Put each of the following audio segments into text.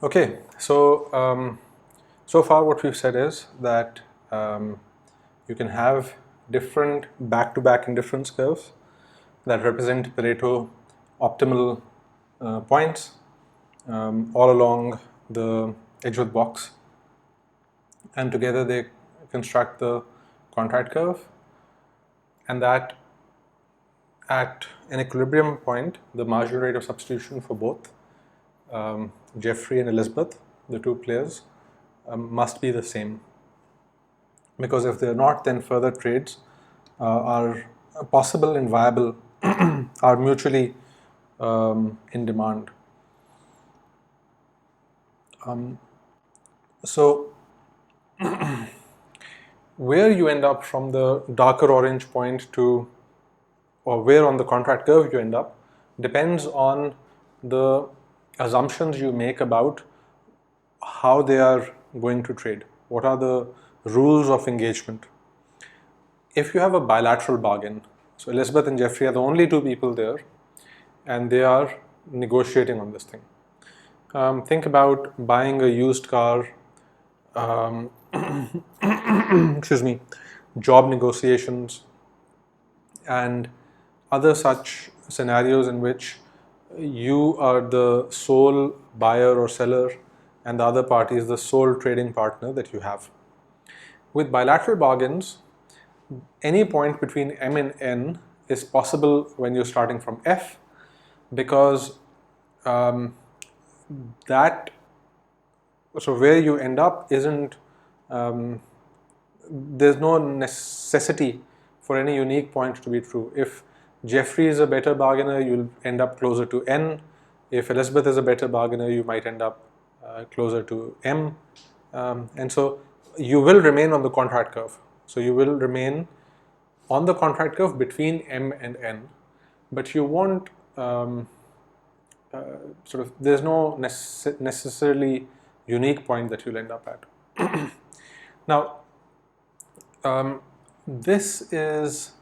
Okay, so far what we've said is that you can have different back-to-back indifference curves that represent Pareto optimal points all along the Edgeworth box, and together they construct the contract curve, and that at an equilibrium point, the marginal rate of substitution for both Jeffrey and Elizabeth, the two players, must be the same. Because if they're not, then further trades are possible and viable, are mutually in demand. So where you end up from the darker orange point to, or where on the contract curve you end up, depends on the assumptions you make about how they are going to trade. What are the rules of engagement? If you have a bilateral bargain, so Elizabeth and Jeffrey are the only two people there, and they are negotiating on this thing. Think about buying a used car, excuse me, job negotiations, and other such scenarios in which you are the sole buyer or seller and the other party is the sole trading partner that you have. With bilateral bargains, any point between M and N is possible when you're starting from F, because so where you end up isn't, there's no necessity for any unique point to be true. If Jeffrey is a better bargainer, you'll end up closer to N. If Elizabeth is a better bargainer, you might end up closer to M. And so you will remain on the contract curve. So you will remain on the contract curve between M and N, but you won't there's no necessarily unique point that you'll end up at. Now, this is,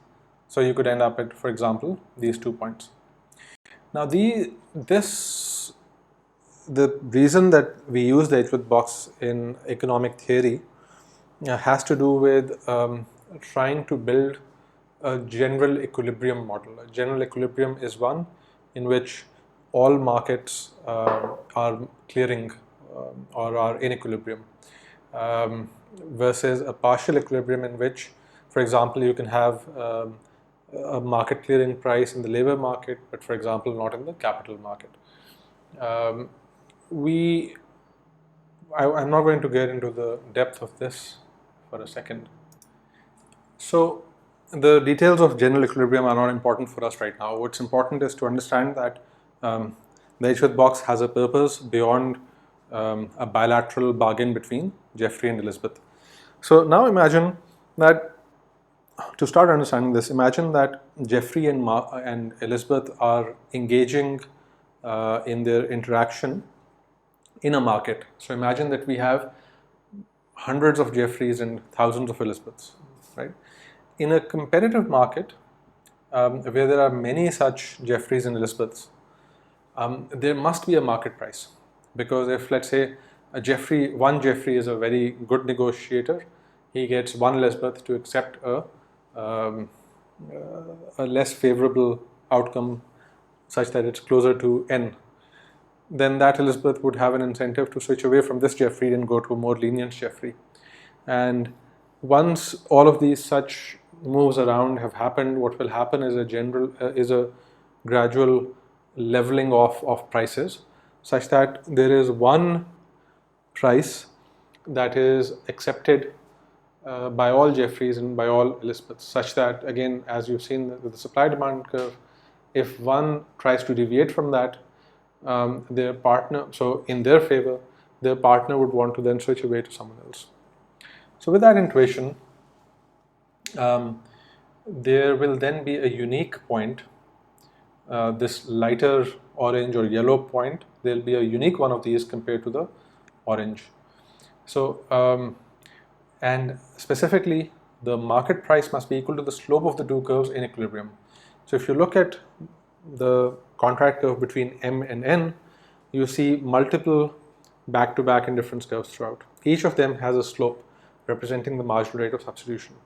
so you could end up at, for example, these 2 points. Now, the reason that we use the Edgeworth box in economic theory has to do with trying to build a general equilibrium model. A general equilibrium is one in which all markets are clearing or are in equilibrium, versus a partial equilibrium in which, for example, you can have a market clearing price in the labor market, but for example, not in the capital market. I'm not going to get into the depth of this for a second. So the details of general equilibrium are not important for us right now. What's important is to understand that the Edgeworth box has a purpose beyond a bilateral bargain between Jeffrey and Elizabeth. So now imagine that, to start understanding this, imagine that Jeffrey and Elizabeth are engaging in their interaction in a market. So imagine that we have hundreds of Jeffreys and thousands of Elizabeths, right? In a competitive market where there are many such Jeffreys and Elizabeths, there must be a market price, because if, let's say, one Jeffrey is a very good negotiator, he gets one Elizabeth to accept a less favorable outcome such that it's closer to N, then that Elizabeth would have an incentive to switch away from this Jeffrey and go to a more lenient Jeffrey. And once all of these such moves around have happened, what will happen is a gradual leveling off of prices, such that there is one price that is accepted by all Jeffreys and by all Elizabeths, such that, again, as you've seen with the supply-demand curve, if one tries to deviate from that, their partner, so in their favor, their partner would want to then switch away to someone else. So with that intuition, there will then be a unique point, this lighter orange or yellow point, there will be a unique one of these compared to the orange. So, and specifically, the market price must be equal to the slope of the two curves in equilibrium. So if you look at the contract curve between M and N, you see multiple back to back in different curves throughout. Each of them has a slope representing the marginal rate of substitution.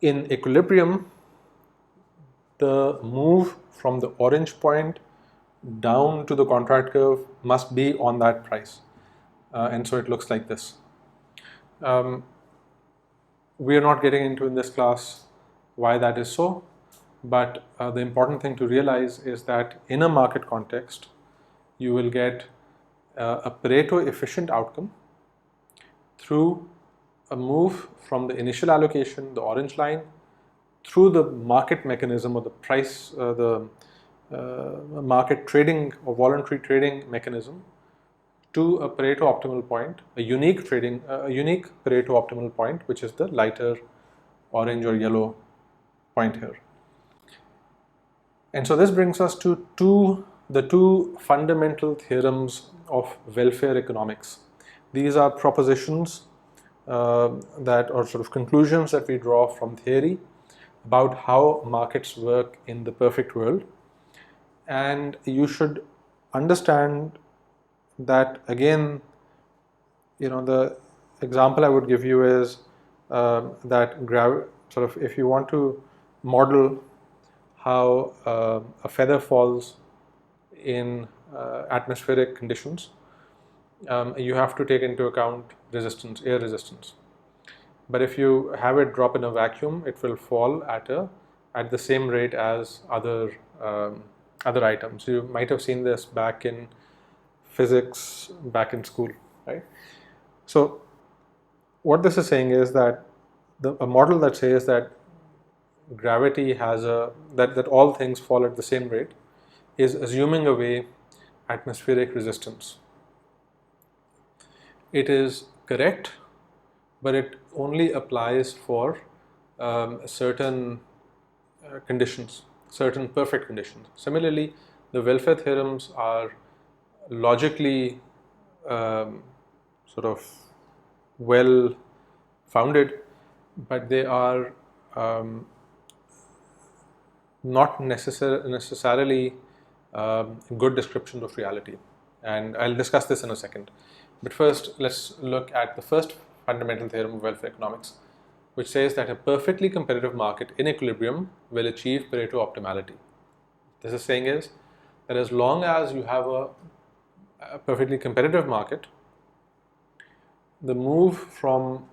In equilibrium, the move from the orange point down to the contract curve must be on that price. And so it looks like this. We are not getting into in this class why that is so, but the important thing to realize is that in a market context, you will get a Pareto efficient outcome through a move from the initial allocation, the orange line, through the market mechanism or the price, the market trading or voluntary trading mechanism to a Pareto optimal point, a unique Pareto optimal point, which is the lighter orange or yellow point here. And so this brings us to the two fundamental theorems of welfare economics. These are propositions that are sort of conclusions that we draw from theory about how markets work in the perfect world. And you should understand that, again, the example I would give you is that sort of if you want to model how a feather falls in atmospheric conditions, you have to take into account resistance, air resistance. But if you have it drop in a vacuum, it will fall at the same rate as other items. You might have seen this back in physics, back in school, right? So what this is saying is that a model that says that gravity has that all things fall at the same rate is assuming away atmospheric resistance. It is correct, but it only applies for certain conditions, certain perfect conditions. Similarly, the welfare theorems are logically sort of well founded, but they are not necessarily good descriptions of reality. And I'll discuss this in a second. But first, let's look at the first fundamental theorem of welfare economics, which says that a perfectly competitive market in equilibrium will achieve Pareto optimality. This is saying is that as long as you have a perfectly competitive market, the move from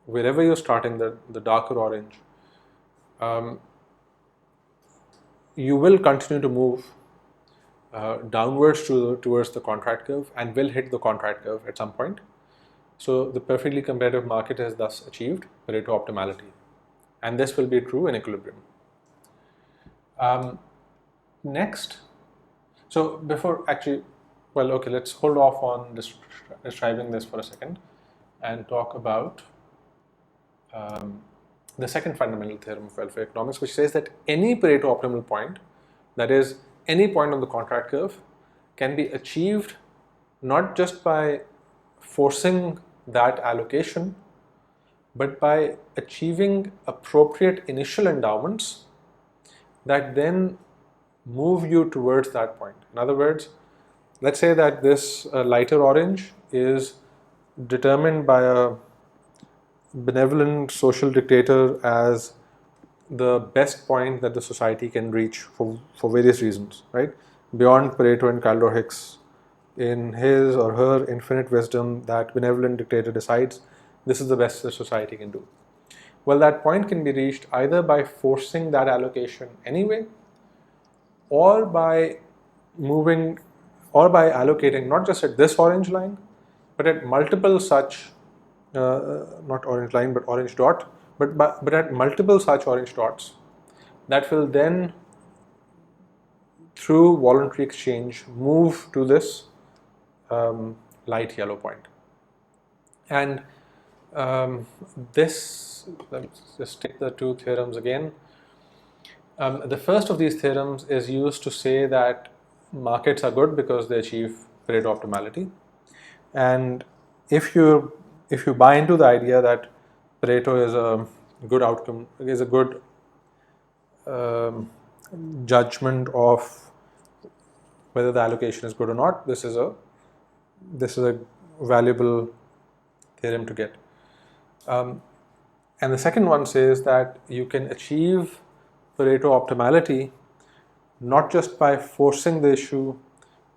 wherever you're starting, the darker orange, you will continue to move downwards towards the contract curve and will hit the contract curve at some point. So the perfectly competitive market has thus achieved Pareto optimality, and this will be true in equilibrium. Next, so before actually, well, okay, let's hold off on describing this for a second and talk about the second fundamental theorem of welfare economics, which says that any Pareto optimal point, that is, any point on the contract curve, can be achieved not just by forcing that allocation, but by achieving appropriate initial endowments that then move you towards that point. In other words, let's say that this lighter orange is determined by a benevolent social dictator as the best point that the society can reach for various reasons, right? Beyond Pareto and Kaldor-Hicks, in his or her infinite wisdom, that benevolent dictator decides this is the best the society can do. Well, that point can be reached either by forcing that allocation anyway, or by allocating not just at this orange line, but at multiple such, not orange line, but orange dot, but at multiple such orange dots that will then, through voluntary exchange, move to this light yellow point. And let's just take the two theorems again. The first of these theorems is used to say that markets are good because they achieve Pareto optimality. And if you buy into the idea that Pareto is a good outcome, is a good judgment of whether the allocation is good or not. This is a valuable theorem to get. And the second one says that you can achieve Pareto optimality not just by forcing the issue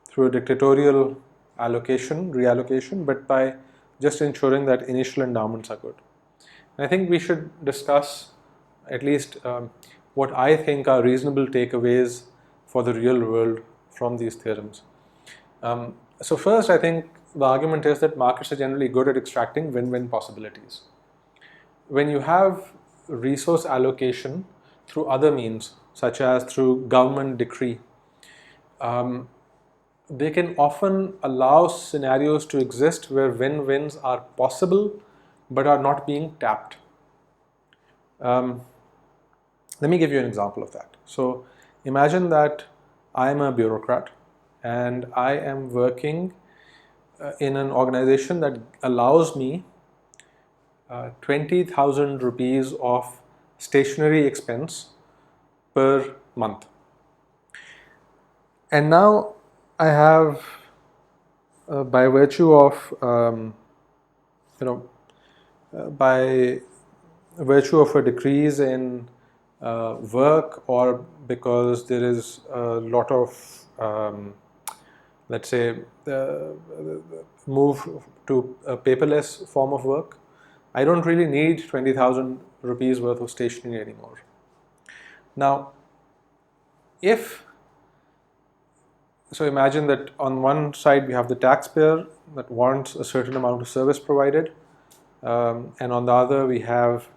through a dictatorial reallocation, but by just ensuring that initial endowments are good. And I think we should discuss at least what I think are reasonable takeaways for the real world from these theorems. So first, I think the argument is that markets are generally good at extracting win-win possibilities. When you have resource allocation through other means, such as through government decree, they can often allow scenarios to exist where win-wins are possible but are not being tapped. Let me give you an example of that. So imagine that I'm a bureaucrat and I am working in an organization that allows me 20,000 rupees of stationery expense per month. And now I have, by virtue of, by virtue of a decrease in work, or because there is a lot of, let's say, move to a paperless form of work, I don't really need 20,000 rupees worth of stationery anymore. Now, so imagine that on one side we have the taxpayer that wants a certain amount of service provided, and on the other we have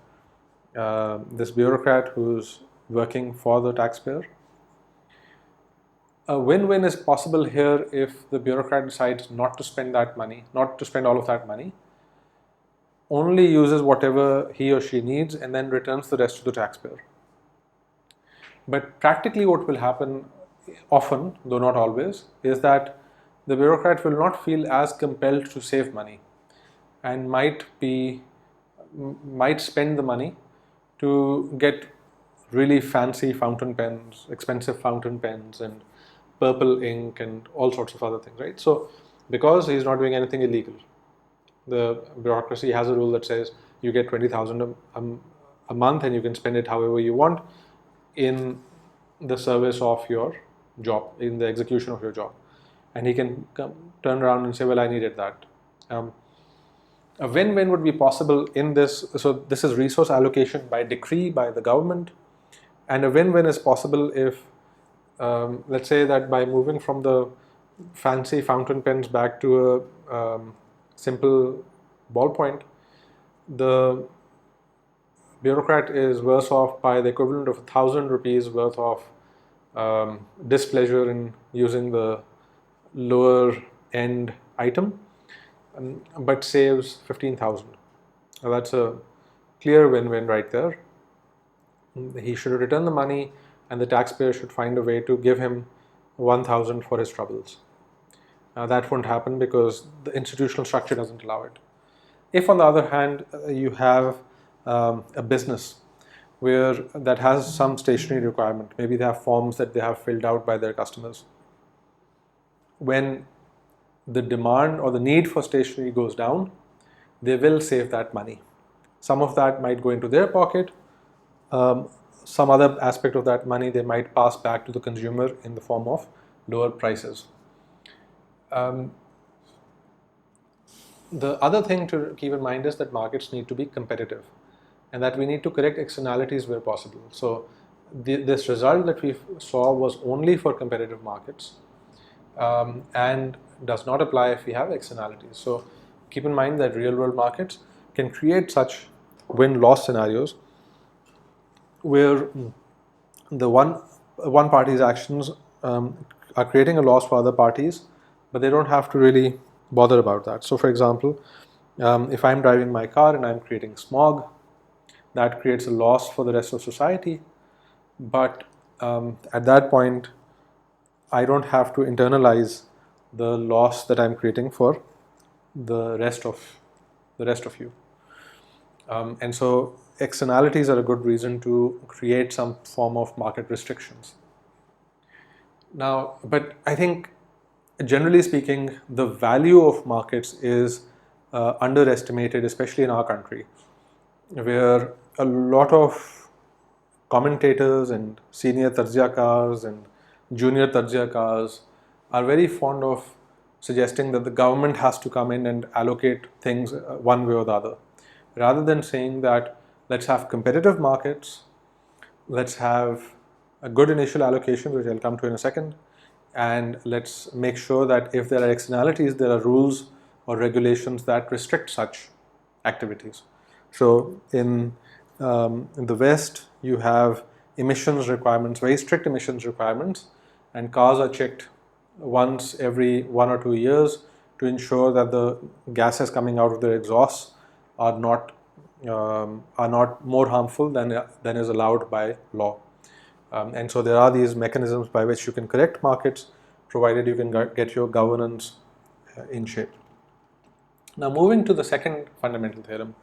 this bureaucrat who's working for the taxpayer. A win-win is possible here if the bureaucrat decides not to spend that money, not to spend all of that money, only uses whatever he or she needs and then returns the rest to the taxpayer. But practically what will happen often, though not always, is that the bureaucrat will not feel as compelled to save money and might spend the money to get really fancy fountain pens, expensive fountain pens and purple ink and all sorts of other things, right? So because he's not doing anything illegal, the bureaucracy has a rule that says you get 20,000 a month and you can spend it however you want in the service of your job, in the execution of your job. And he can turn around and say, well, I needed that. A win-win would be possible in this. So this is resource allocation by decree by the government. And a win-win is possible if, let's say that by moving from the fancy fountain pens back to a simple ballpoint, the bureaucrat is worse off by the equivalent of 1,000 rupees worth of displeasure in using the lower end item, but saves 15,000. Now that's a clear win-win right there. He should return the money and the taxpayer should find a way to give him 1,000 for his troubles. That won't happen because the institutional structure doesn't allow it. If on the other hand you have a business that has some stationery requirement, maybe they have forms that they have filled out by their customers, when the demand or the need for stationery goes down, they will save that money. Some of that might go into their pocket. Some other aspect of that money they might pass back to the consumer in the form of lower prices. The other thing to keep in mind is that markets need to be competitive and that we need to correct externalities where possible. So this result that we saw was only for competitive markets and does not apply if we have externalities. So keep in mind that real world markets can create such win-loss scenarios where the one party's actions are creating a loss for other parties, but they don't have to really bother about that. So for example, if I'm driving my car and I'm creating smog, that creates a loss for the rest of society, but at that point I don't have to internalize the loss that I'm creating for the rest of you. And so externalities are a good reason to create some form of market restrictions. Now, but I think generally speaking, the value of markets is underestimated, especially in our country, where a lot of commentators and senior tarjiakars and junior tarjiakars are very fond of suggesting that the government has to come in and allocate things one way or the other, rather than saying that let's have competitive markets, let's have a good initial allocation, which I'll come to in a second, and let's make sure that if there are externalities, there are rules or regulations that restrict such activities. So in the West, you have emissions requirements, very strict emissions requirements, and cars are checked once every 1 or 2 years to ensure that the gases coming out of their exhausts are not more harmful than is allowed by law. And so there are these mechanisms by which you can correct markets, provided you can get your governance in shape. Now, moving to the second fundamental theorem,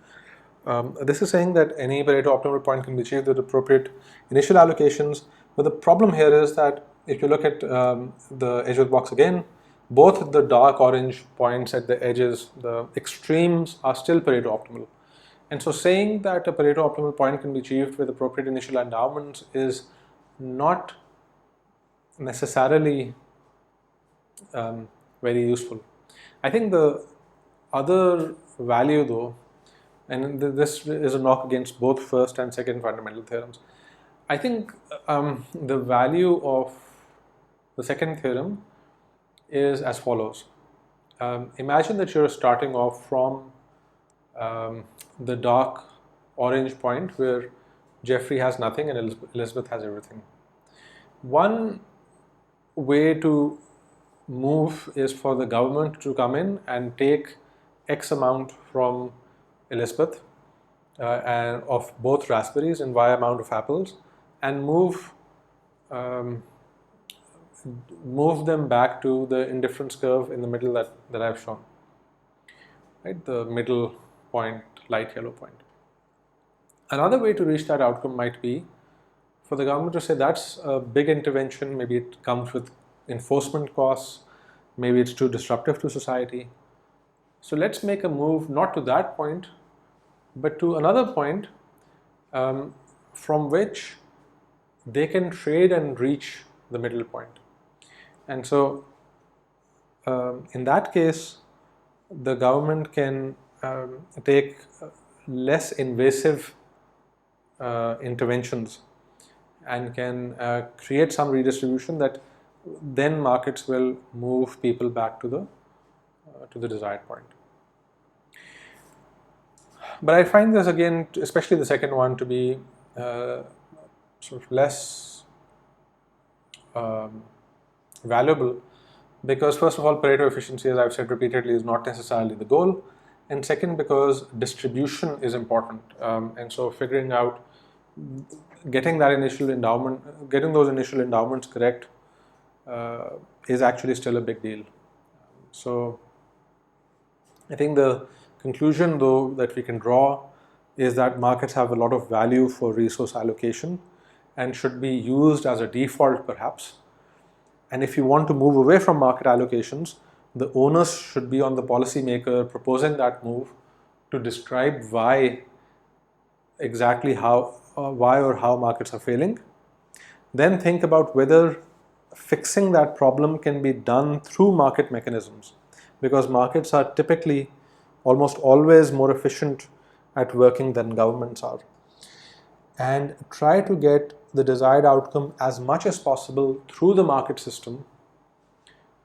this is saying that any Pareto optimal point can be achieved with appropriate initial allocations. But the problem here is that if you look at the edge of the box again, both the dark orange points at the edges, the extremes, are still Pareto optimal. And so saying that a Pareto optimal point can be achieved with appropriate initial endowments is not necessarily very useful. I think the other value, though, and this is a knock against both first and second fundamental theorems, I think the value of the second theorem is as follows. Imagine that you're starting off from the dark orange point where Jeffrey has nothing and Elizabeth has everything. One way to move is for the government to come in and take X amount from Elizabeth and of both raspberries and Y amount of apples, and move them back to the indifference curve in the middle that I've shown, right? The middle point, light yellow point. Another way to reach that outcome might be for the government to say that's a big intervention, maybe it comes with enforcement costs, maybe it's too disruptive to society. So let's make a move not to that point, but to another point from which they can trade and reach the middle point. And so in that case, the government can take less invasive interventions and can create some redistribution that then markets will move people back to the desired point. But I find this again, especially the second one, to be sort of less valuable, because first of all, Pareto efficiency, as I've said repeatedly, is not necessarily the goal, and second, because distribution is important, and so figuring out getting those initial endowments correct is actually still a big deal. So I think the conclusion, though, that we can draw is that markets have a lot of value for resource allocation and should be used as a default, perhaps. And if you want to move away from market allocations, the onus should be on the policymaker proposing that move to describe why or how markets are failing. Then think about whether fixing that problem can be done through market mechanisms, because markets are typically almost always more efficient at working than governments are. And try to get the desired outcome as much as possible through the market system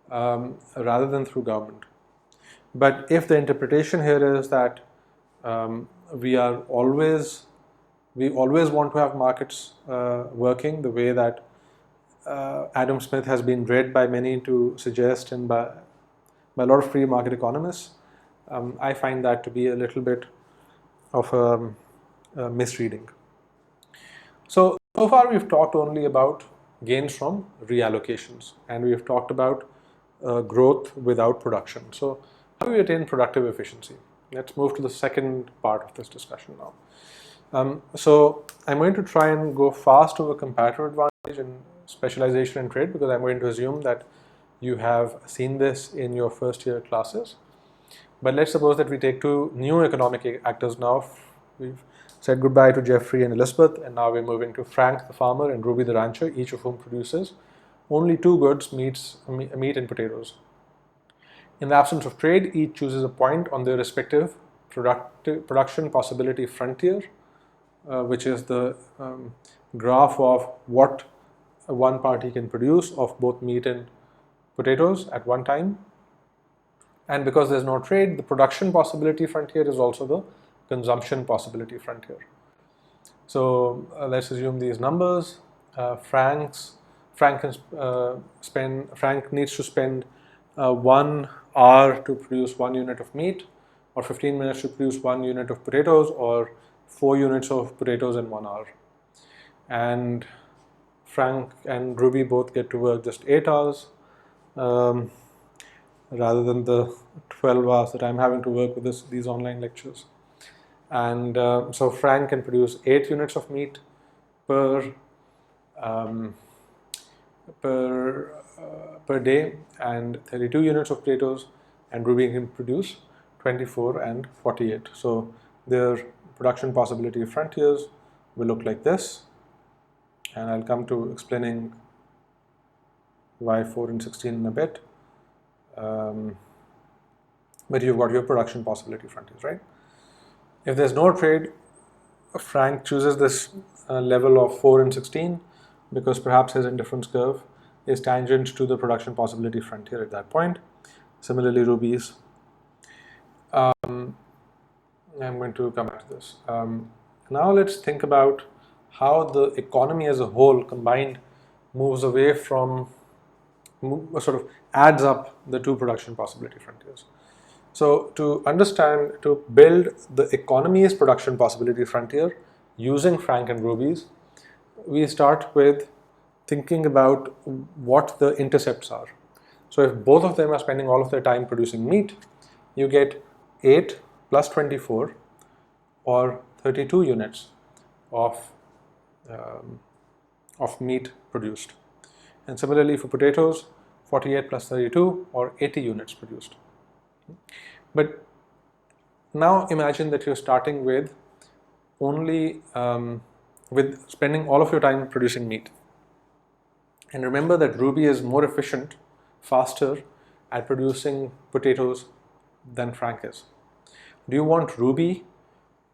rather than through government. But if the interpretation here is that we always want to have markets working the way that Adam Smith has been read by many to suggest, and by a lot of free market economists, I find that to be a little bit of a misreading. So far we've talked only about gains from reallocations, and we've talked about growth without production. So how do we attain productive efficiency? Let's move to the second part of this discussion now. So I'm going to try and go fast over comparative advantage and specialization in trade, because I'm going to assume that You have seen this in your first year classes. But let's suppose that we take two new economic actors now. We've said goodbye to Jeffrey and Elizabeth, and now we're moving to Frank the farmer and Ruby the rancher, each of whom produces only two goods, meat and potatoes. In the absence of trade, each chooses a point on their respective production possibility frontier, which is the graph of what one party can produce of both meat and potatoes at one time. And because there's no trade, the production possibility frontier is also the consumption possibility frontier. So let's assume these numbers. Frank needs to spend 1 hour to produce 1 unit of meat, or 15 minutes to produce 1 unit of potatoes, or 4 units of potatoes in 1 hour. And Frank and Ruby both get to work just 8 hours rather than the 12 hours that I'm having to work with these online lectures. And so Frank can produce 8 units of meat per day, and 32 units of potatoes, and Ruby can produce 24 and 48. So their production possibility frontiers will look like this, and I'll come to explaining why 4 and 16 in a bit. But you've got your production possibility frontiers, right? If there's no trade, Frank chooses this level of 4 and 16 because perhaps his indifference curve is tangent to the production possibility frontier at that point. Similarly, Ruby's. I'm going to come back to this. Now let's think about how the economy as a whole combined moves away from, sort of adds up the two production possibility frontiers. So to build the economy's production possibility frontier using Frank and Ruby's, we start with thinking about what the intercepts are. So if both of them are spending all of their time producing meat, you get 8 plus 24, or 32 units of meat produced. And similarly for potatoes, 48 plus 32, or 80 units produced. But now imagine that you're starting with only with spending all of your time producing meat. And remember that Ruby is more efficient, faster at producing potatoes than Frank is. Do you want Ruby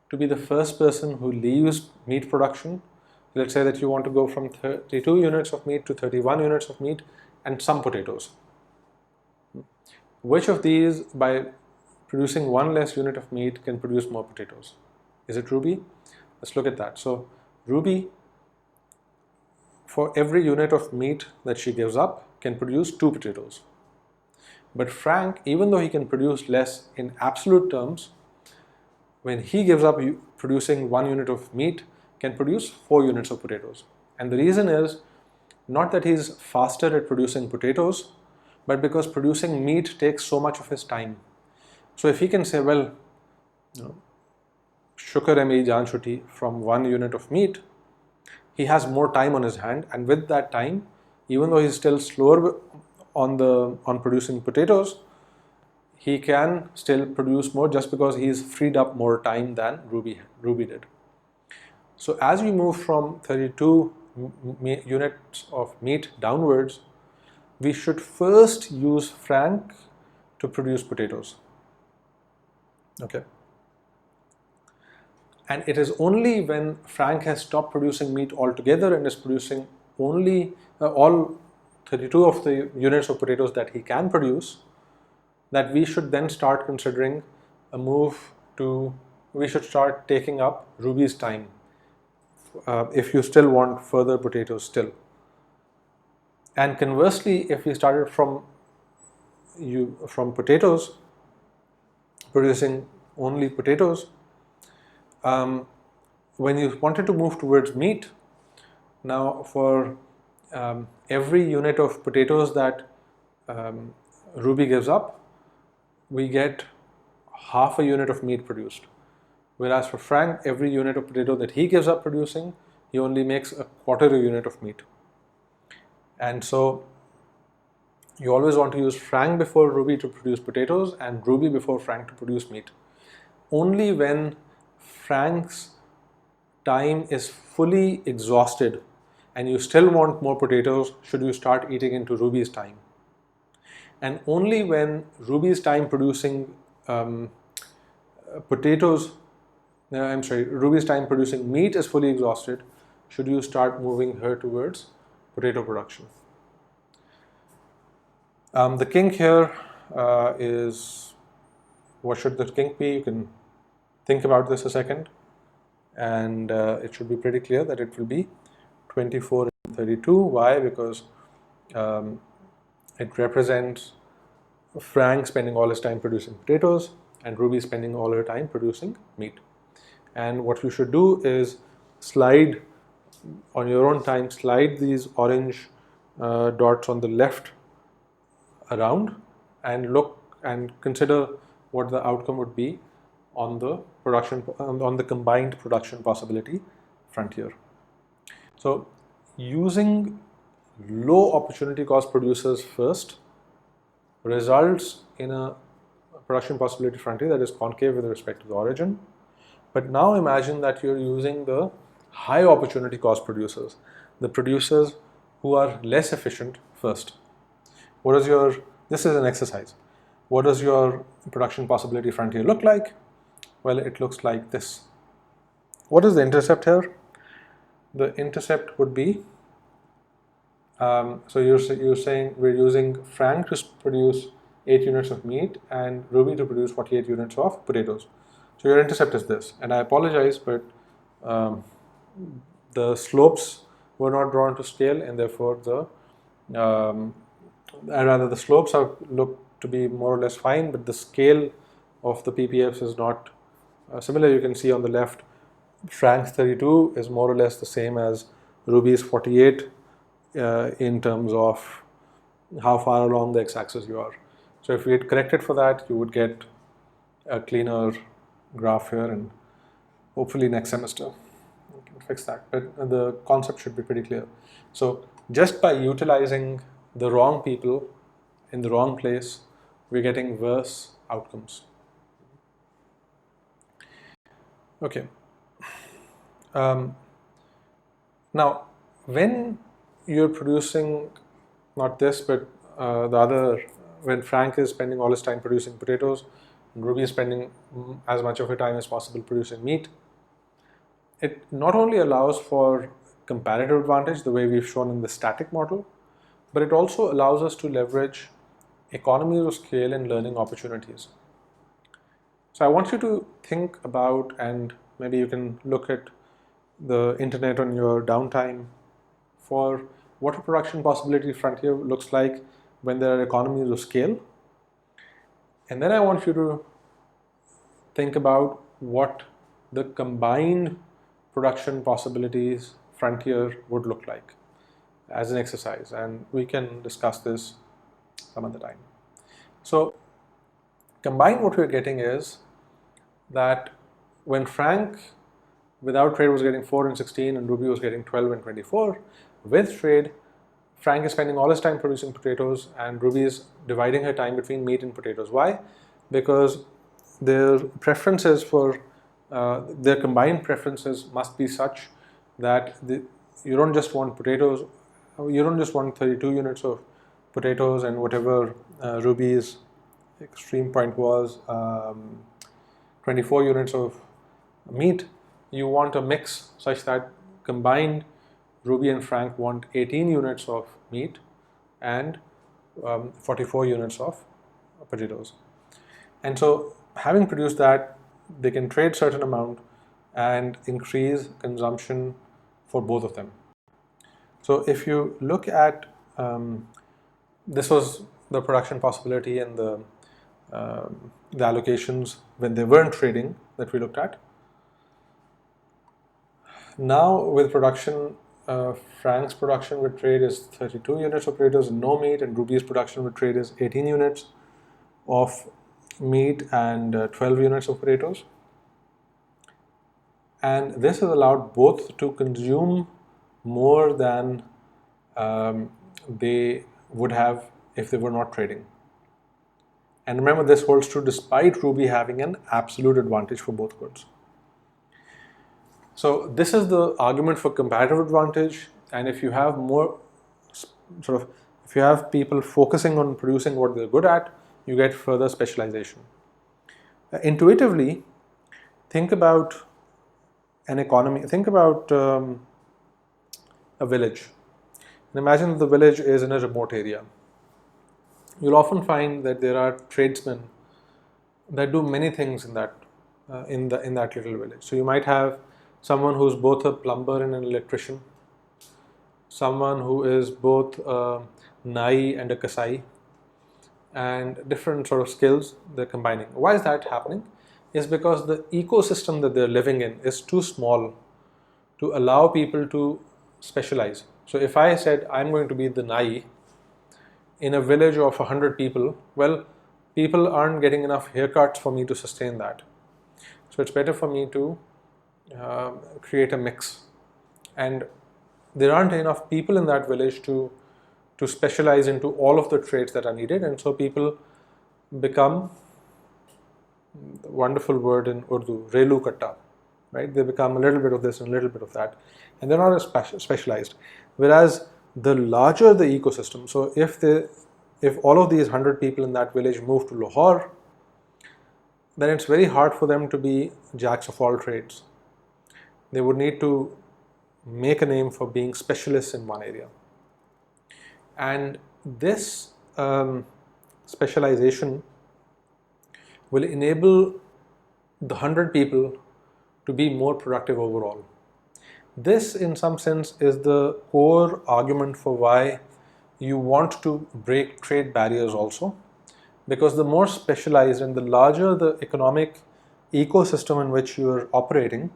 to be the first person who leaves meat production? Let's say that you want to go from 32 units of meat to 31 units of meat and some potatoes. Which of these, by producing 1 less unit of meat, can produce more potatoes? Is it Ruby? Let's look at that. So Ruby, for every unit of meat that she gives up, can produce 2 potatoes. But Frank, even though he can produce less in absolute terms, when he gives up producing 1 unit of meat, can produce 4 units of potatoes. And the reason is not that he's faster at producing potatoes, but because producing meat takes so much of his time. So if he can say, well, shukar hai meri jaan chuti, from 1 unit of meat, he has more time on his hand, and with that time, even though he's still slower on producing potatoes, he can still produce more just because he's freed up more time than Ruby did. So as we move from 32 units of meat downwards, we should first use Frank to produce potatoes. Okay. And it is only when Frank has stopped producing meat altogether and is producing only all 32 of the units of potatoes that he can produce, that we should then start considering a move to, we should start taking up Ruby's time if you still want further potatoes still. And conversely, if we started from potatoes, producing only potatoes, when you wanted to move towards meat, now for every unit of potatoes that Ruby gives up, we get half a unit of meat produced. Whereas for Frank, every unit of potato that he gives up producing, he only makes a quarter a unit of meat. And so you always want to use Frank before Ruby to produce potatoes and Ruby before Frank to produce meat. Only when Frank's time is fully exhausted and you still want more potatoes should you start eating into Ruby's time. And only when Ruby's time producing Ruby's time producing meat is fully exhausted should you start moving her towards potato production. The kink here is, what should the kink be? You can think about this a second, and it should be pretty clear that it will be 24 and 32. Why? Because it represents Frank spending all his time producing potatoes and Ruby spending all her time producing meat. And what you should do is slide on your own time, slide these orange dots on the left around and look and consider what the outcome would be on the production, on the combined production possibility frontier. So using low opportunity cost producers first results in a production possibility frontier that is concave with respect to the origin. But now imagine that you're using the high opportunity cost producers, the producers who are less efficient first. This is an exercise. What does your production possibility frontier look like? Well, it looks like this. What is the intercept here? The intercept would be, so you're saying we're using Frank to produce 8 units of meat and Ruby to produce 48 units of potatoes. So your intercept is this, and I apologize, but the slopes were not drawn to scale, and therefore the slopes look to be more or less fine, but the scale of the ppfs is not similar. You can see on the left, Frank's 32 is more or less the same as Ruby's 48 in terms of how far along the x-axis you are. So if we had corrected for that, you would get a cleaner graph here, and hopefully next semester we can fix that. But the concept should be pretty clear. So just by utilizing the wrong people in the wrong place, we're getting worse outcomes. Okay. Now, when you're producing not this, but the other, when Frank is spending all his time producing potatoes, and Ruby is spending as much of her time as possible producing meat, it not only allows for comparative advantage, the way we've shown in the static model, but it also allows us to leverage economies of scale and learning opportunities. So I want you to think about, and maybe you can look at the internet on your downtime for what a production possibility frontier looks like when there are economies of scale. And then I want you to think about what the combined production possibilities frontier would look like as an exercise, and we can discuss this some other time. So combined, what we're getting is that when Frank without trade was getting 4 and 16 and Ruby was getting 12 and 24, with trade, Frank is spending all his time producing potatoes and Ruby is dividing her time between meat and potatoes. Why? Because their preferences for their combined preferences must be such that you don't just want potatoes, you don't just want 32 units of potatoes and whatever Ruby's extreme point was 24 units of meat. You want a mix such that combined Ruby and Frank want 18 units of meat and 44 units of potatoes. And so having produced that, they can trade certain amount and increase consumption for both of them. So if you look at, this was the production possibility and the allocations when they weren't trading that we looked at. Now with production, Frank's production with trade is 32 units of potatoes and no meat, and Ruby's production with trade is 18 units of meat and 12 units of potatoes. And this has allowed both to consume more than they would have if they were not trading. And remember, this holds true despite Ruby having an absolute advantage for both goods. So this is the argument for comparative advantage. And if you have more if you have people focusing on producing what they're good at, you get further specialization. Intuitively, think about an economy. Think about a village. And imagine the village is in a remote area. You'll often find that there are tradesmen that do many things in that little village. So you might have someone who's both a plumber and an electrician, someone who is both a nai and a kasai, and different sort of skills they're combining. Why is that happening? Is because the ecosystem that they're living in is too small to allow people to specialize. So if I said I'm going to be the nai in a village of 100 people, well, people aren't getting enough haircuts for me to sustain that. So it's better for me to create a mix. And there aren't enough people in that village to specialize into all of the trades that are needed, and so people become, the wonderful word in Urdu, relu katta, right? They become a little bit of this and a little bit of that, and they're not as specialized. Whereas the larger the ecosystem, so if all of these 100 people in that village move to Lahore, then it's very hard for them to be jacks of all trades. They would need to make a name for being specialists in one area. And this specialization will enable the 100 people to be more productive overall. This, in some sense, is the core argument for why you want to break trade barriers also, because the more specialized and the larger the economic ecosystem in which you are operating,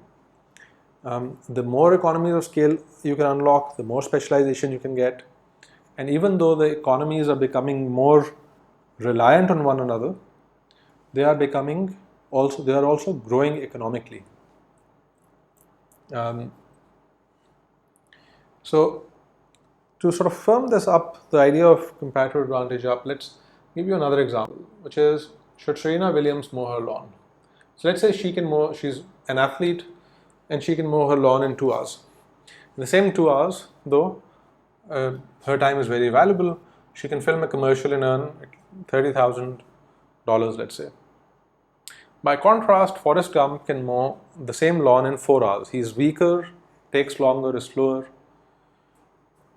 the more economies of scale you can unlock, the more specialization you can get. And even though the economies are becoming more reliant on one another, they are also growing economically. So to sort of firm this up, the idea of comparative advantage up, let's give you another example, which is, should Serena Williams mow her lawn? So let's say she's an athlete and she can mow her lawn in 2 hours. In the same 2 hours, though, her time is very valuable. She can film a commercial and earn $30,000, let's say. By contrast, Forrest Gump can mow the same lawn in 4 hours. He's weaker, takes longer, is slower.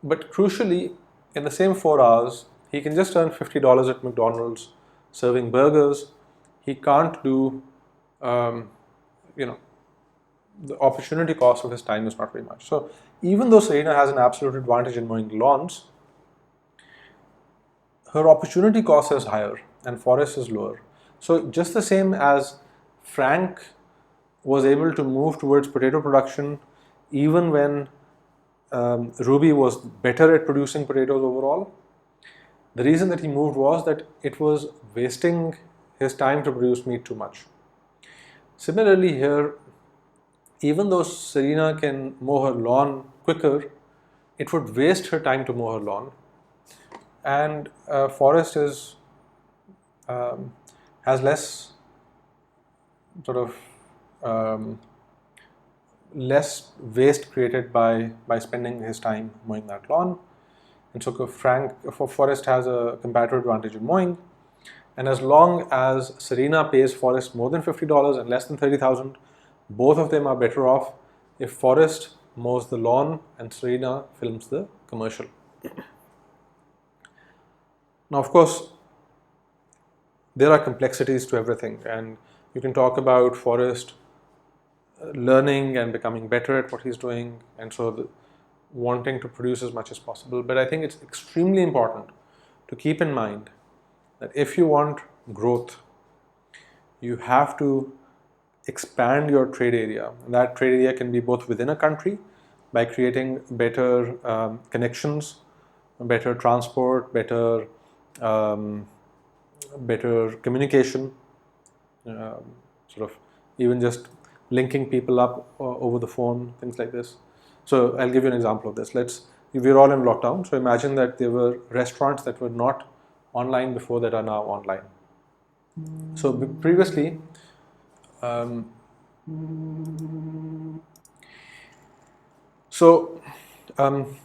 But crucially, in the same 4 hours, he can just earn $50 at McDonald's serving burgers. He can't do, the opportunity cost of his time is not very much. So even though Serena has an absolute advantage in mowing lawns, her opportunity cost is higher and Forrest is lower. So just the same as Frank was able to move towards potato production even when Ruby was better at producing potatoes overall, the reason that he moved was that it was wasting his time to produce meat too much. Similarly here, even though Serena can mow her lawn quicker, it would waste her time to mow her lawn. And Forrest has less less waste created by spending his time mowing that lawn. And so Forrest has a comparative advantage in mowing. And as long as Serena pays Forrest more than $50 and less than $30,000, both of them are better off if Forrest mows the lawn and Serena films the commercial. Now, of course, there are complexities to everything, and you can talk about Forrest learning and becoming better at what he's doing, and so wanting to produce as much as possible. But I think it's extremely important to keep in mind that if you want growth, you have to expand your trade area. And that trade area can be both within a country by creating better connections, better transport, better communication, even just linking people up over the phone, things like this. So I'll give you an example of this. We're all in lockdown. So imagine that there were restaurants that were not online before that are now online. So previously, um, so um,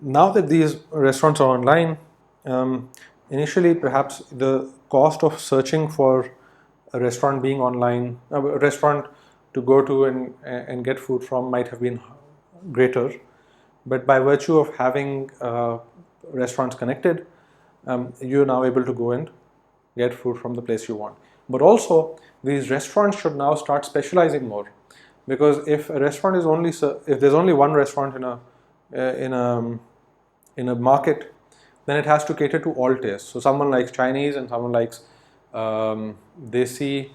now that these restaurants are online, initially perhaps the cost of searching for a restaurant being online, a restaurant to go to and get food from might have been greater. But by virtue of having restaurants connected, you're now able to go and get food from the place you want. But also, these restaurants should now start specializing more, because if a restaurant is only if there's only one restaurant in a market, then it has to cater to all tastes. So someone likes Chinese and someone likes desi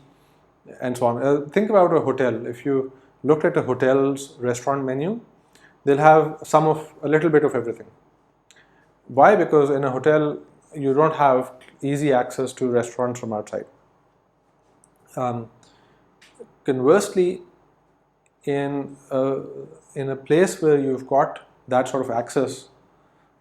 and so on. Think about a hotel. If you looked at a hotel's restaurant menu, they'll have a little bit of everything. Why? Because in a hotel, you don't have easy access to restaurants from outside. Conversely, in a place where you've got that sort of access,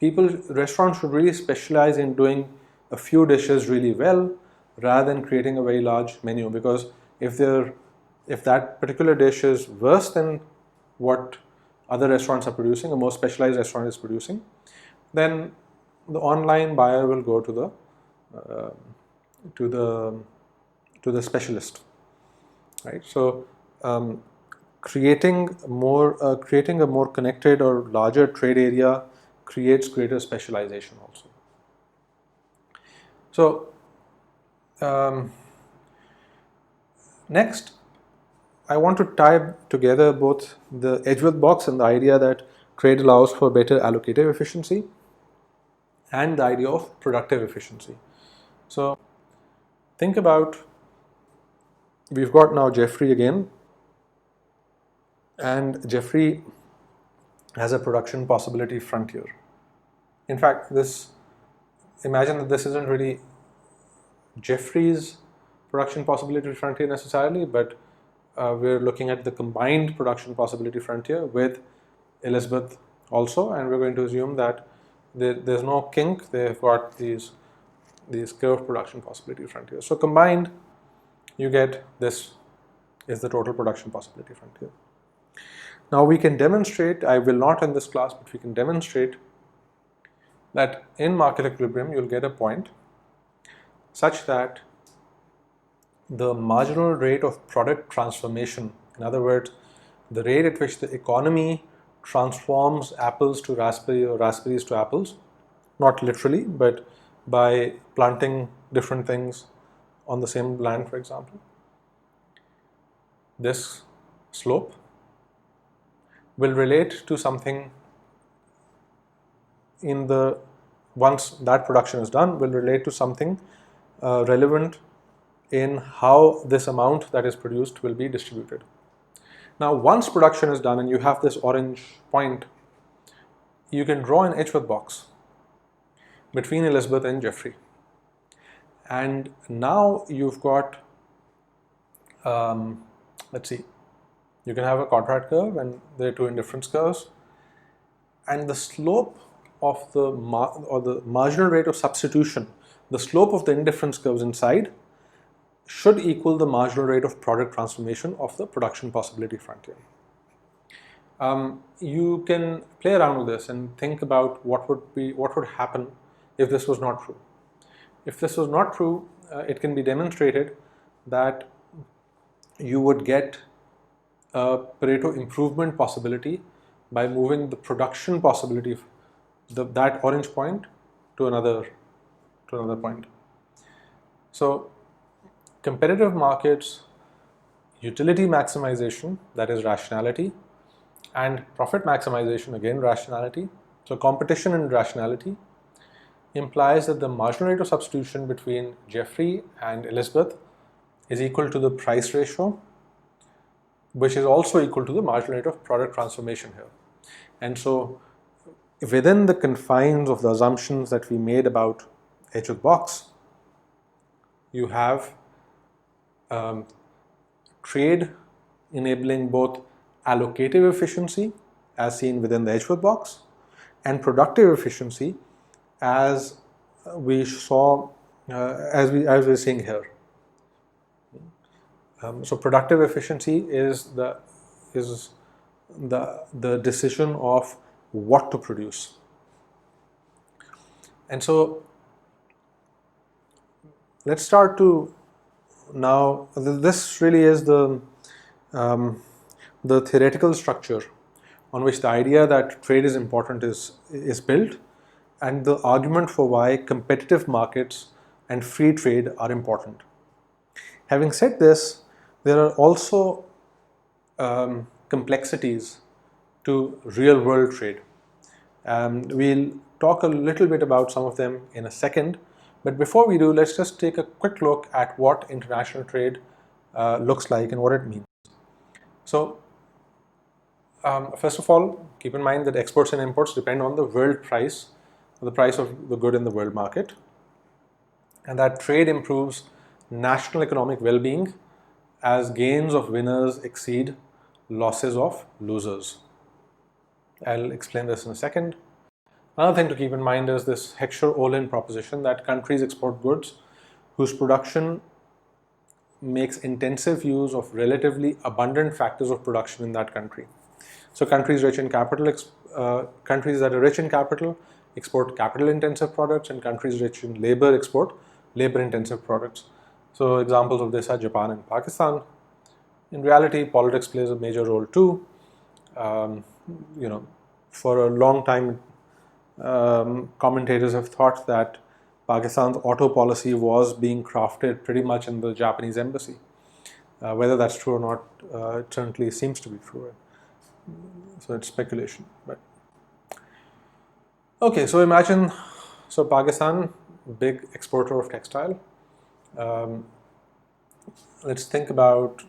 restaurants should really specialize in doing a few dishes really well rather than creating a very large menu, because if that particular dish is worse than what other restaurants are producing, a more specialized restaurant is producing, then the online buyer will go to the specialist, right? So creating a more connected or larger trade area creates greater specialization also. So next, I want to tie together both the Edgeworth box and the idea that trade allows for better allocative efficiency and the idea of productive efficiency. So think about, we've got now Jeffrey again, and Jeffrey has a production possibility frontier. In fact, imagine that this isn't really Jeffrey's production possibility frontier necessarily, but we're looking at the combined production possibility frontier with Elizabeth also, and we're going to assume that there's no kink. They've got these curved production possibility frontiers. So combined, you get this is the total production possibility frontier. Now we can demonstrate, I will not in this class, but we can demonstrate that in market equilibrium you'll get a point such that the marginal rate of product transformation, in other words, the rate at which the economy transforms apples to raspberry or raspberries to apples, not literally, but by planting different things on the same land, for example, this slope will relate to something once that production is done, will relate to something relevant in how this amount that is produced will be distributed. Now, once production is done and you have this orange point, you can draw an Edgeworth box between Elizabeth and Jeffrey. And now you've got, let's see, you can have a quadrant curve and there are two indifference curves. And the slope of the marginal rate of substitution, the slope of the indifference curves inside should equal the marginal rate of product transformation of the production possibility frontier. You can play around with this and think about what would happen if this was not true. If this was not true, it can be demonstrated that you would get a Pareto improvement possibility by moving the production possibility, that orange point, to another point. So competitive markets, utility maximization, that is rationality, and profit maximization, again rationality. So competition and rationality implies that the marginal rate of substitution between Jeffrey and Elizabeth is equal to the price ratio, which is also equal to the marginal rate of product transformation here. And so within the confines of the assumptions that we made about Edgeworth box, you have trade enabling both allocative efficiency as seen within the Edgeworth box and productive efficiency as we saw as we're seeing here. So productive efficiency is the decision of what to produce. And so let's start to now. This really is the theoretical structure on which the idea that trade is important is built, and the argument for why competitive markets and free trade are important. Having said this, there are also complexities to real world trade. We'll talk a little bit about some of them in a second, but before we do, let's just take a quick look at what international trade looks like and what it means. So, first of all, keep in mind that exports and imports depend on the world price, the price of the good in the world market, and that trade improves national economic well-being as gains of winners exceed losses of losers. I'll explain this in a second. Another thing to keep in mind is this Heckscher-Ohlin proposition that countries export goods whose production makes intensive use of relatively abundant factors of production in that country. So countries rich in capital, countries that are rich in capital export capital-intensive products, and countries rich in labor export labor-intensive products. So examples of this are Japan and Pakistan. In reality, politics plays a major role too. For a long time, commentators have thought that Pakistan's auto policy was being crafted pretty much in the Japanese embassy. Whether that's true or not, it certainly seems to be true. So it's speculation. But okay, so imagine, Pakistan, big exporter of textile. Let's think about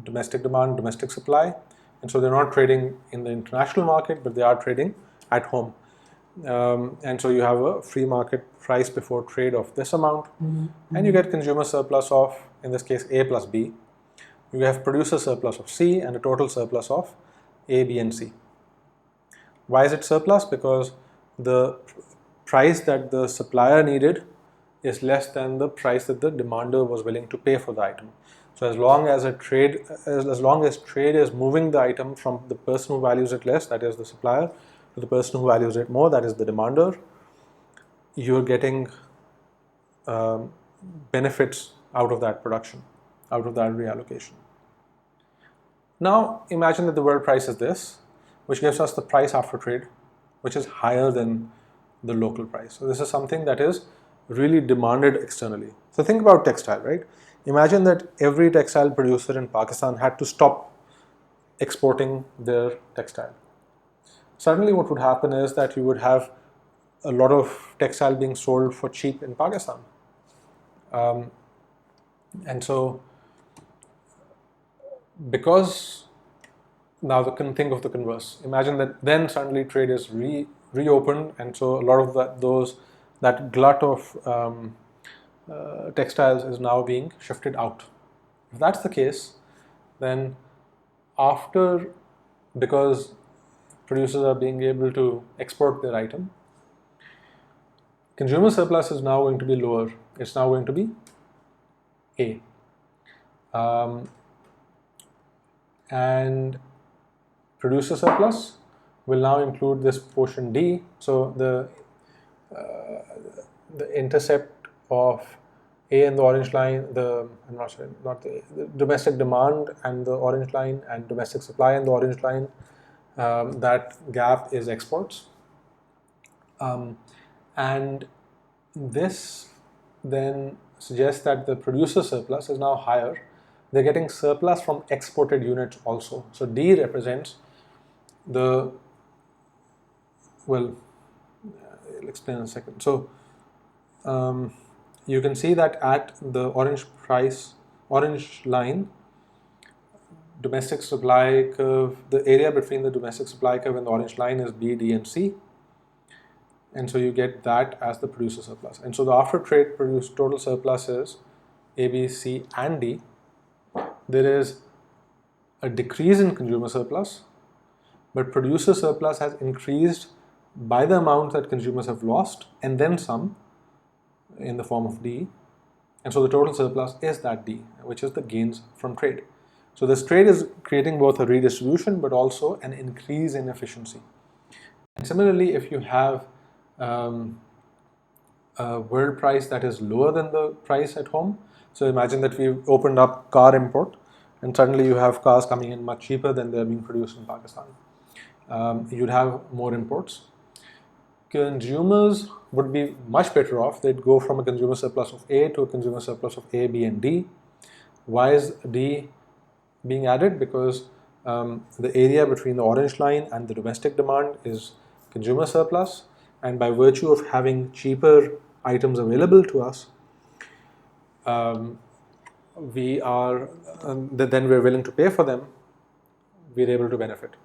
domestic demand, domestic supply. And so they're not trading in the international market, but they are trading at home. And so you have a free market price before trade of this amount, and you get consumer surplus of, in this case, A plus B. You have producer surplus of C and a total surplus of A, B, and C. Why is it surplus? Because the price that the supplier needed is less than the price that the demander was willing to pay for the item. So as long as trade is moving the item from the person who values it less, that is the supplier, to the person who values it more, that is the demander, you're getting benefits out of that production, out of that reallocation. Now imagine that the world price is this, which gives us the price after trade, which is higher than the local price. So this is something that is really demanded externally. So think about textile, right? Imagine that every textile producer in Pakistan had to stop exporting their textile. Suddenly what would happen is that you would have a lot of textile being sold for cheap in Pakistan. And so, because now think of the converse. Imagine that then suddenly trade is reopened, and so a lot of that glut of textiles is now being shifted out. If that's the case, then because producers are being able to export their item, consumer surplus is now going to be lower. It's now going to be A. And producer surplus will now include this portion D. So the intercept of A and the orange line, the domestic demand and the orange line, and domestic supply and the orange line, that gap is exports. And this then suggests that the producer surplus is now higher. They're getting surplus from exported units also. So D represents I'll explain in a second. So you can see that at the orange line, domestic supply curve, the area between the domestic supply curve and the orange line is B, D, and C. And so you get that as the producer surplus. And so the after trade produced total surplus is A, B, C, and D. There is a decrease in consumer surplus, but producer surplus has increased by the amount that consumers have lost and then some in the form of D. And so the total surplus is that D, which is the gains from trade. So this trade is creating both a redistribution but also an increase in efficiency. And similarly, if you have a world price that is lower than the price at home, so imagine that we've opened up car import and suddenly you have cars coming in much cheaper than they're being produced in Pakistan. You'd have more imports. Consumers would be much better off. They'd go from a consumer surplus of A to a consumer surplus of A, B, and D. Why is D being added? Because the area between the orange line and the domestic demand is consumer surplus, and by virtue of having cheaper items available to us, we are then we're willing to pay for them. We're able to benefit.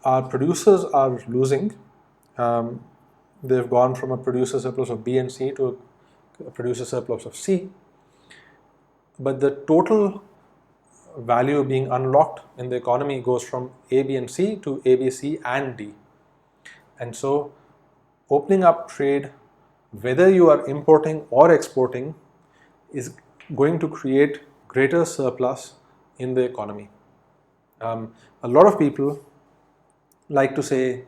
Our producers are losing. They've gone from a producer surplus of B and C to a producer surplus of C. But the total value being unlocked in the economy goes from A, B, and C to A, B, C, and D. And so opening up trade, whether you are importing or exporting, is going to create greater surplus in the economy. A lot of people like to say,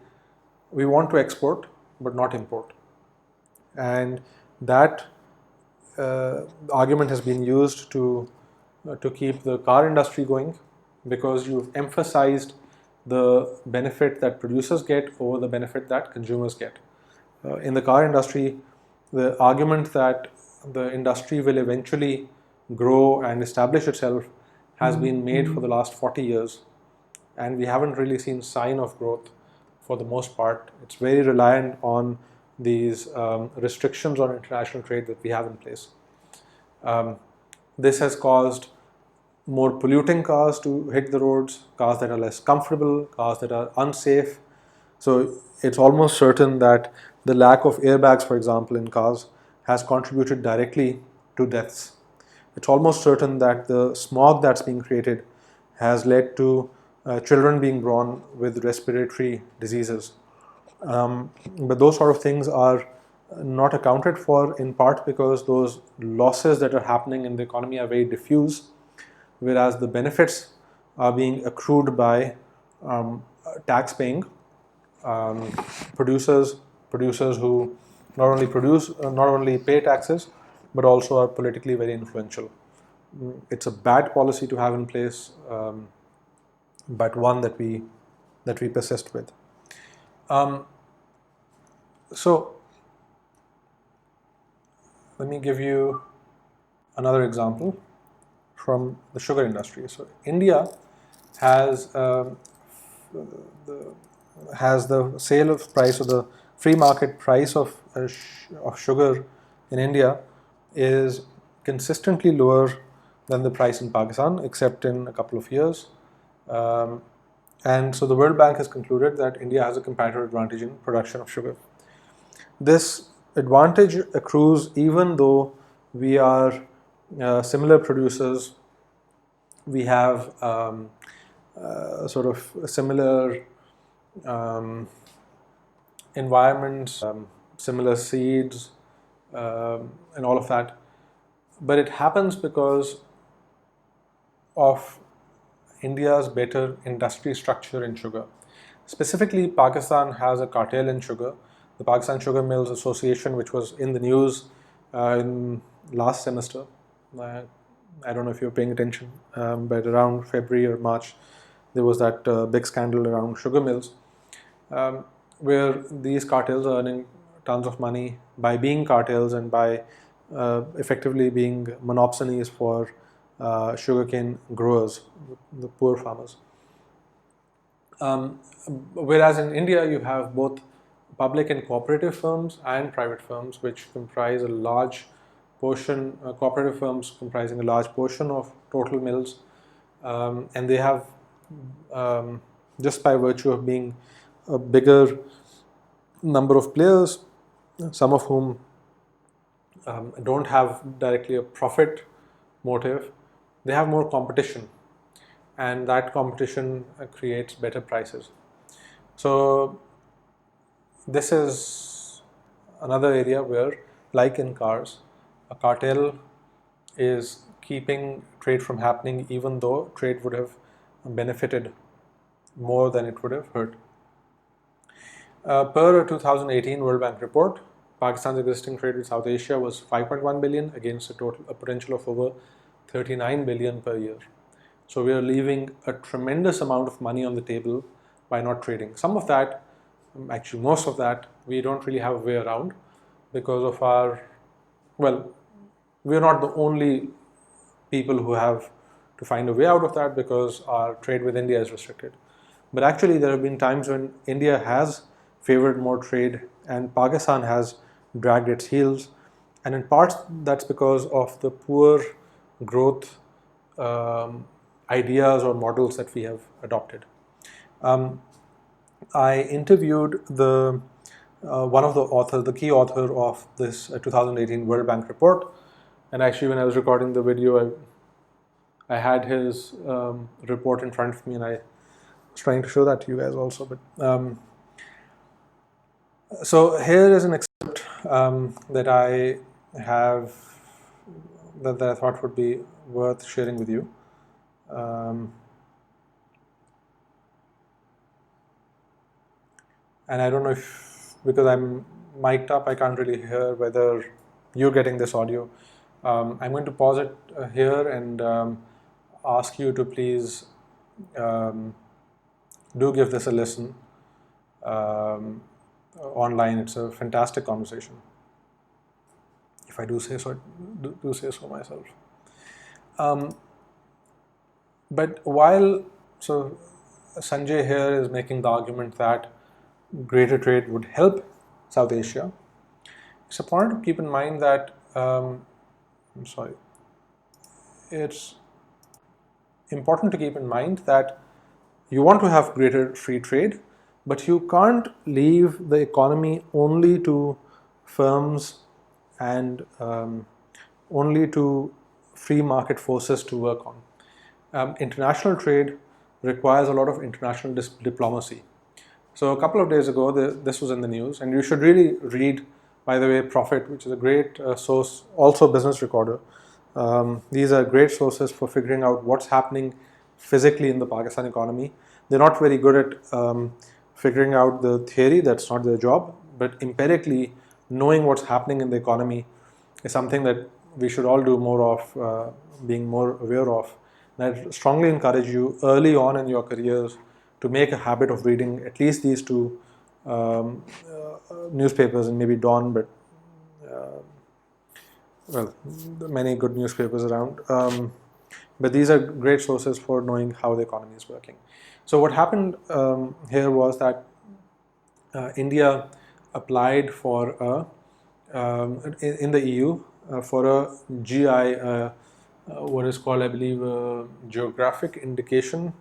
we want to export but not import. And that argument has been used to keep the car industry going, because you've emphasized the benefit that producers get over the benefit that consumers get. In the car industry, the argument that the industry will eventually grow and establish itself has been made for the last 40 years, and we haven't really seen sign of growth for the most part. It's very reliant on these restrictions on international trade that we have in place. This has caused more polluting cars to hit the roads, cars that are less comfortable, cars that are unsafe. So it's almost certain that the lack of airbags, for example, in cars has contributed directly to deaths. It's almost certain that the smog that's being created has led to children being born with respiratory diseases. But those sort of things are not accounted for, in part because those losses that are happening in the economy are very diffuse, whereas the benefits are being accrued by tax-paying producers who not only pay taxes, but also are politically very influential. It's a bad policy to have in place, but one that we persist with. So let me give you another example from the sugar industry. So India has the sale of price, or the free market price of sugar in India is consistently lower than the price in Pakistan, except in a couple of years. And so the World Bank has concluded that India has a comparative advantage in production of sugar. This advantage accrues even though we are similar producers. We have sort of similar environments, similar seeds, and all of that. But it happens because of India's better industry structure in sugar. Specifically, Pakistan has a cartel in sugar. The Pakistan Sugar Mills Association, which was in the news in last semester, I don't know if you're paying attention, but around February or March, there was that big scandal around sugar mills, where these cartels are earning tons of money by being cartels and by effectively being monopolies for sugarcane growers, the poor farmers. Whereas in India, you have both public and cooperative firms and private firms, which comprise a large portion, cooperative firms comprising a large portion of total mills, and they have, just by virtue of being a bigger number of players, some of whom don't have directly a profit motive, they have more competition, and that competition creates better prices. So this is another area where, like in cars, a cartel is keeping trade from happening, even though trade would have benefited more than it would have hurt. Per a 2018 World Bank report, Pakistan's existing trade with South Asia was 5.1 billion against a potential of over 39 billion per year. So we are leaving a tremendous amount of money on the table by not trading. Some of that, actually most of that, we don't really have a way around because of our, well, we're not the only people who have to find a way out of that because our trade with India is restricted. But actually there have been times when India has favored more trade and Pakistan has dragged its heels, and in parts that's because of the poor growth ideas or models that we have adopted. I interviewed one of the authors, the key author of this 2018 World Bank report, and actually when I was recording the video, I had his report in front of me, and I was trying to show that to you guys also. But so here is an excerpt that I have that I thought would be worth sharing with you. And I don't know if, because I'm mic'd up, I can't really hear whether you're getting this audio. I'm going to pause it here and ask you to please do give this a listen online. It's a fantastic conversation, if I do say so myself. But while, so Sanjay here is making the argument that greater trade would help South Asia, it's important to keep in mind that, it's important to keep in mind that you want to have greater free trade, but you can't leave the economy only to firms and only to free market forces to work on. International trade requires a lot of international diplomacy. So a couple of days ago, this was in the news, and you should really read, by the way, Profit, which is a great source, also Business Recorder. These are great sources for figuring out what's happening physically in the Pakistan economy. They're not very good at figuring out the theory, that's not their job, but empirically knowing what's happening in the economy is something that we should all do more of, being more aware of. And I strongly encourage you early on in your careers to make a habit of reading at least these two newspapers, and maybe Dawn, but well, many good newspapers around. But these are great sources for knowing how the economy is working. So what happened here was that India applied for in the EU for a GI, what is called, I believe, geographic indication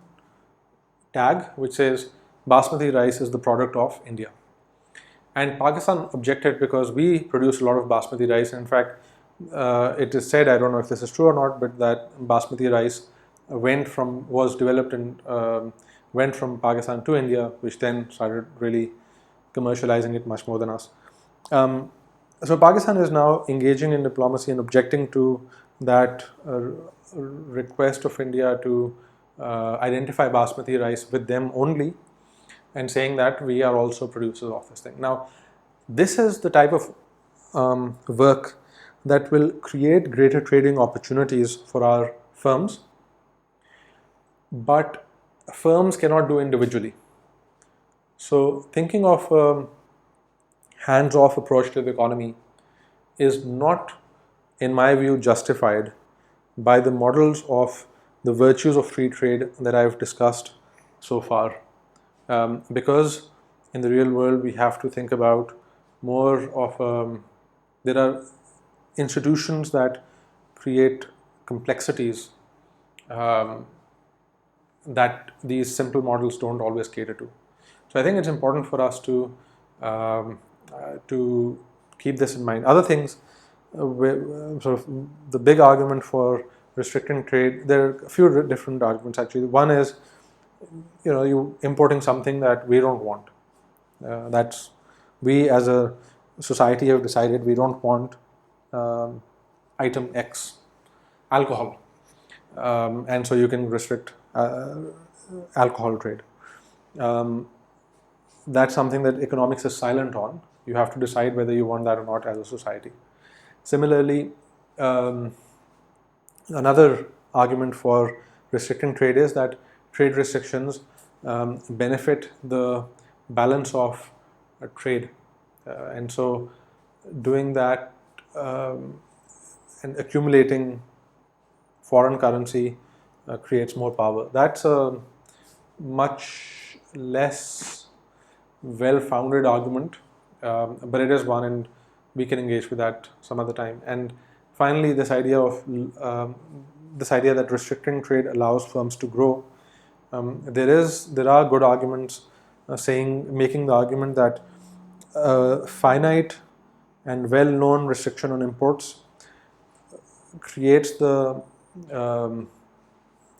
tag, which says basmati rice is the product of India. And Pakistan objected because we produce a lot of basmati rice. In fact, it is said, I don't know if this is true or not, but that basmati rice was developed and went from Pakistan to India, which then started really commercializing it much more than us. So Pakistan is now engaging in diplomacy and objecting to that request of India to identify basmati rice with them only, and saying that we are also producers of this thing. Now, this is the type of work that will create greater trading opportunities for our firms, but firms cannot do individually. So thinking of a hands-off approach to the economy is not, in my view, justified by the models of the virtues of free trade that I've discussed so far. Because in the real world, we have to think about more of, there are institutions that create complexities that these simple models don't always cater to. So I think it's important for us to keep this in mind. Other things, sort of the big argument for restricting trade, there are a few different arguments actually. One is, you importing something that we don't want. That's we as a society have decided we don't want item X, alcohol, and so you can restrict alcohol trade. That's something that economics is silent on. You have to decide whether you want that or not as a society. Similarly, another argument for restricting trade is that trade restrictions benefit the balance of trade. And so doing that and accumulating foreign currency creates more power. That's a much less well-founded argument, but it is one, and we can engage with that some other time. And finally, this idea that restricting trade allows firms to grow. There are good arguments making the argument that finite and well-known restriction on imports creates the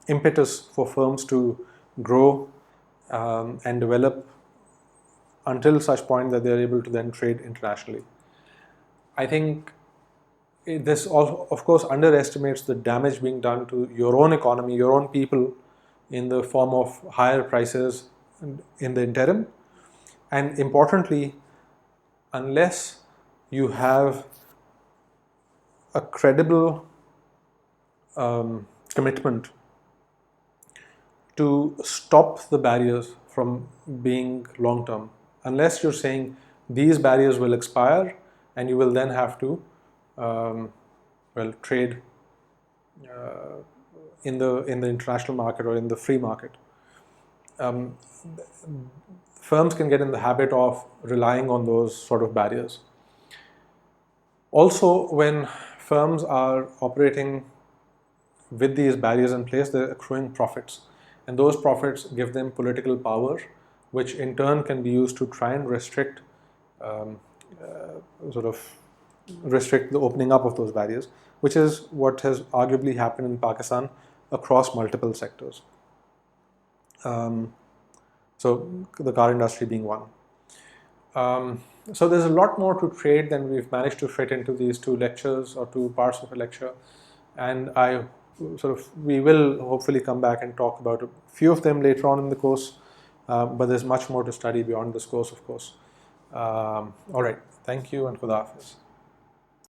impetus for firms to grow and develop until such point that they are able to then trade internationally. I think this also, of course, underestimates the damage being done to your own economy, your own people, in the form of higher prices in the interim. And importantly, unless you have a credible commitment to stop the barriers from being long term, unless you're saying these barriers will expire and you will then have to trade in the international market or in the free market, firms can get in the habit of relying on those sort of barriers. Also, when firms are operating with these barriers in place, they're accruing profits, and those profits give them political power, which in turn can be used to try and restrict restrict the opening up of those barriers, which is what has arguably happened in Pakistan across multiple sectors. So the car industry being one. So there's a lot more to trade than we've managed to fit into these two lectures or two parts of a lecture, and we will hopefully come back and talk about a few of them later on in the course, but there's much more to study beyond this course, of course. All right, thank you, and Khuda Hafiz.